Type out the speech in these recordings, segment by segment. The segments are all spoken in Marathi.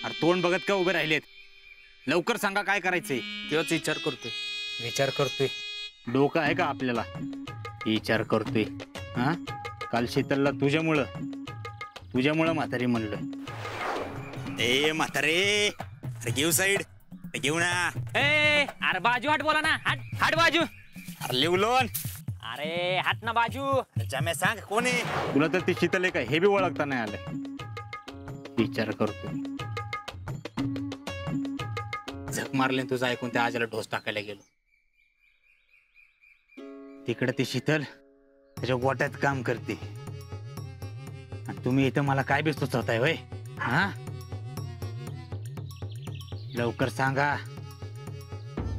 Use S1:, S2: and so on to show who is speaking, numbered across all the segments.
S1: अरे तोंड बघत का उभे राहिलेत? लवकर सांगा काय करायचंय?
S2: तेच विचार करतोय.
S1: विचार करतोय? डोकं आहे का आपल्याला? विचार करतोय. हा, काल शीतलला तुझ्यामुळं म्हातारी म्हणलं. ए म्हातारे, अरे घेऊ साईड, घेऊ ना.
S3: ए अरे बाजू हट, बोला ना. हट हट बाजू.
S1: अरे लिवलोन,
S3: अरे हट ना बाजू.
S1: जम्या सांग कोण आहे? तुला तर ती शीतल आहे का हे बी ओळखता नाही आलं. विचार करतोय. झक मारले तुझं ऐकून त्या आजीला ढोस टाकायला गेलो. तिकडे ती शीतल त्याच्या गोट्यात काम करते आणि तुम्ही इथं मला काय बेस सुचवताय होय? हा, लवकर सांगा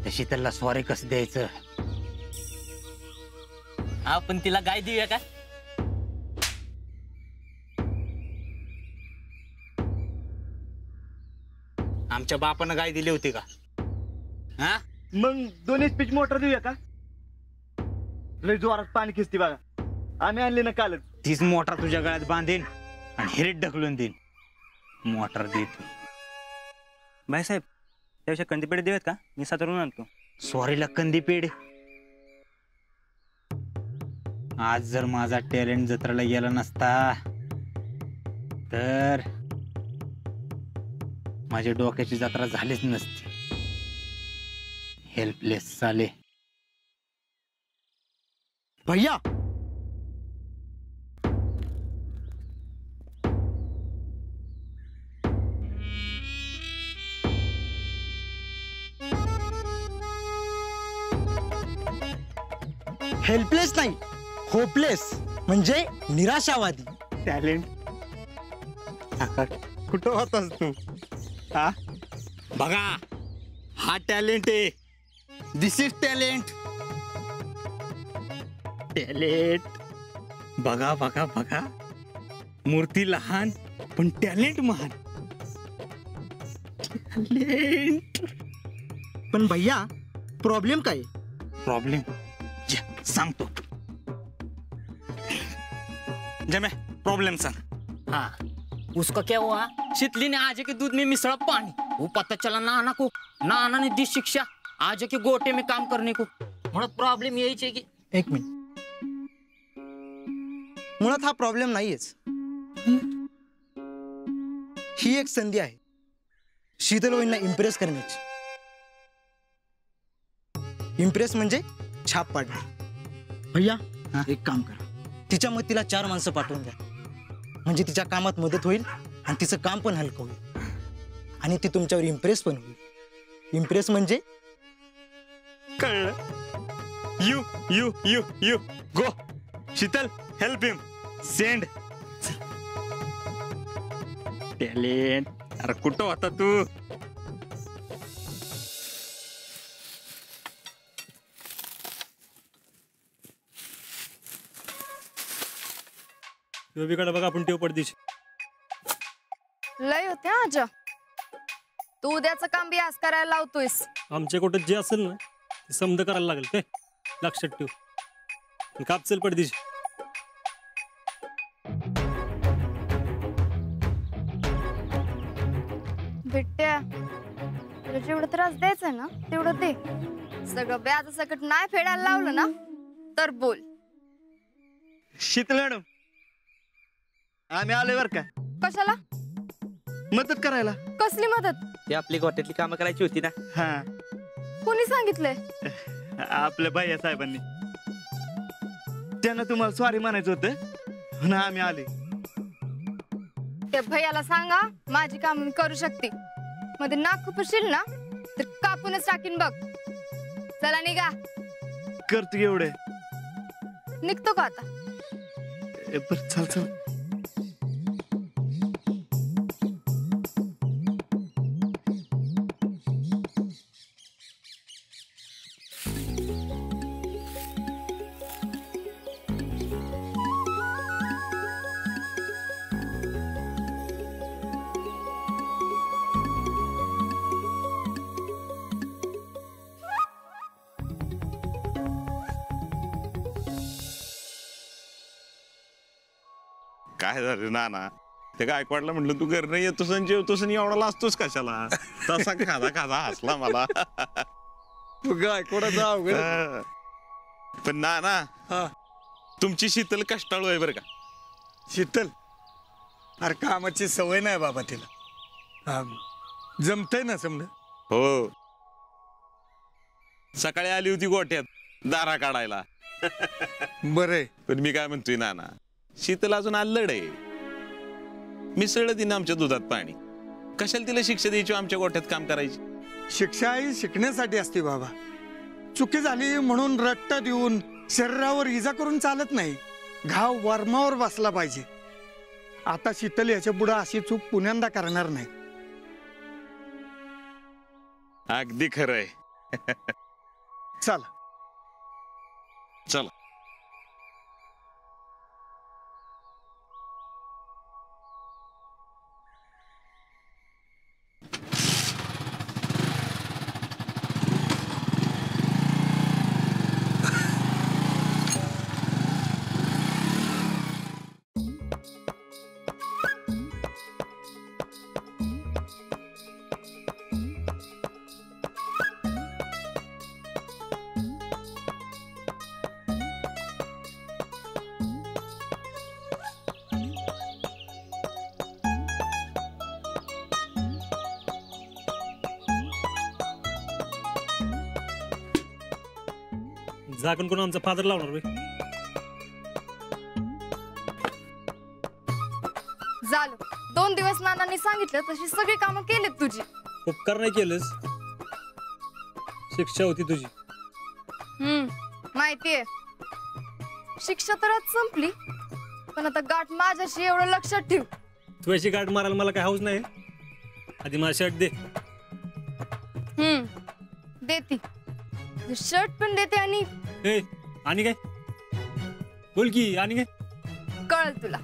S1: त्या शीतलला सॉरी कसं द्यायचं?
S3: आपण तिला गाय देऊया का?
S1: आमच्या बापानं गाय दिली होती का? हा,
S4: मग 2 HP मोटर देऊया का? लय जोरात पाणी खिचते बघा. आम्ही आणली ना कालच.
S1: तीच मोटर तुझ्या गळ्यात बांधेन आणि हिरीत ढकलून देईन. मोटर देत
S2: बाईसाहेब, त्यापेक्षा कंदीपेढे देऊयात का? मी सातारून आणतो.
S1: सॉरीला कंदीपेड. आज जर माझा टॅलेंट जत्रेला गेला नसता तर माझ्या डोक्याची जत्रा झालीच नसती. हेल्पलेस झाले.
S4: भैया, हेल्पलेस नाही, होपलेस म्हणजे निराशावादी.
S1: टॅलेंट कुठं होतास तू? हा, बघा हा टॅलेंट आहे. दिस इज टॅलेंट. टॅलेंट बघा बघा बघा. मूर्ती लहान पण टॅलेंट महान. टॅलेंट.
S4: पण भैया, प्रॉब्लेम काय?
S1: प्रॉब्लेम सांगतो. जम्या प्रॉब्लेम सांग.
S3: हाँ, उसका क्या हुआ? शीतली ने आज के दूध में मिसड़ा पानी. वो पता चला नाना को. नाना ने दी शिक्षा आज के गोटे में काम करने को. मुळात प्रॉब्लेम यहीच आहे की.
S4: एक मिनिट. मुळात हा प्रॉब्लेम नाहीयेच. ही एक संधी आहे शीतल वहिनीला इम्प्रेस करण्याची. इम्प्रेस म्हणजे छाप पाडणे. भैया, एक काम करा. तिच्या मदतीला 4 माणसं पाठवून द्या. म्हणजे तिच्या कामात मदत होईल आणि तिचं काम पण हलकं होईल आणि ती तुमच्यावर इम्प्रेस पण होईल. इम्प्रेस म्हणजे
S1: कळलं? You you you you go. Sheetal help him. Send. Talent. अरे कुठं होता तू?
S2: बघा आपण टेव पडदिश.
S5: लय होते आजा. तू उद्याचं काम बी आज करायला लावतोयस.
S2: आमच्या कुठं जे असेल ना ते समज करायला लागेल. काय लक्षात ठेव. कापचल पडदिश.
S5: बिट्ट्या, तुला जेवढं त्रास द्यायचं ना तेवढं दे. सगळं व्याज सकट नाही फेडायला लावलं ना तर बोल.
S4: शीतल मॅडम, आम्ही आलोय बर का.
S5: कशाला?
S4: मदत करायला.
S5: कसली मदत?
S2: ती आपली गोट्यातली कामं करायची होती ना.
S4: हा,
S5: कोणी सांगितलंय?
S4: आपल्या भैया साहेबांनी. त्यांना तुम्हाला सॉरी म्हणायचं होतं म्हणून आम्ही आले.
S5: त्या भैयाला सांगा माझी काम मी करू शकते. मध्ये नाक खुपशील ना तर कापूनच टाकीन बघ. चला निघा.
S4: करतो एवढे.
S5: निघतो का आता?
S4: बर, चल चल.
S6: काय झालं नाना? ते गायकवाडला म्हटलं तू घरनं येतोस आणि जेवतोस आणि एवढा लाजतोस कशाला तसा खाजा खाजा हसला मला
S7: गायकवाडाचा अवघड
S6: हा. पण ना
S7: हा
S6: तुमची शीतल कष्टाळू आहे बरं का.
S7: शीतल अरे कामाची सवय नाही बाबा तिला जमतंय ना समजा.
S6: हो सकाळी आली होती गोठ्यात दारा काढायला.
S7: बरंय.
S6: पण मी काय म्हणतोय नाना शीतल अजून अल्लड आहे. मिसळलं तिनं आमच्या दुधात पाणी. कशाला तिला शिक्षा द्यायची आमच्या गोठ्यात काम करायची.
S7: शिक्षा ही शिकण्यासाठी असते बाबा. चुकी झाली म्हणून रट्ट देऊन शरीरावर इजा करून चालत नाही. घाव वर्मावर बसला पाहिजे. आता शीतल याच्या पुढे अशी चूक पुण्यांदा करणार नाही.
S6: अगदी खरंय.
S7: चला
S6: चला
S2: झाकण कोण आमचा फादर लावणार बे?
S5: झालं 2 दिवस नानांनी सांगितलं तशी सगळी कामं केलीत तुझी.
S2: उपकार नाही केलंस शिक्षा होती तुझी.
S5: माहितीये शिक्षा तर आज संपली पण आता गाठ माझ्याशी एवढं लक्षात ठेव.
S2: तू अशी गाठ मारायला मला काय हाऊस नाही. आधी मला शर्ट दे.
S5: देती शर्ट पण देते आणि
S2: ए आणि काय बोल की आणि काय
S5: कळल तुला.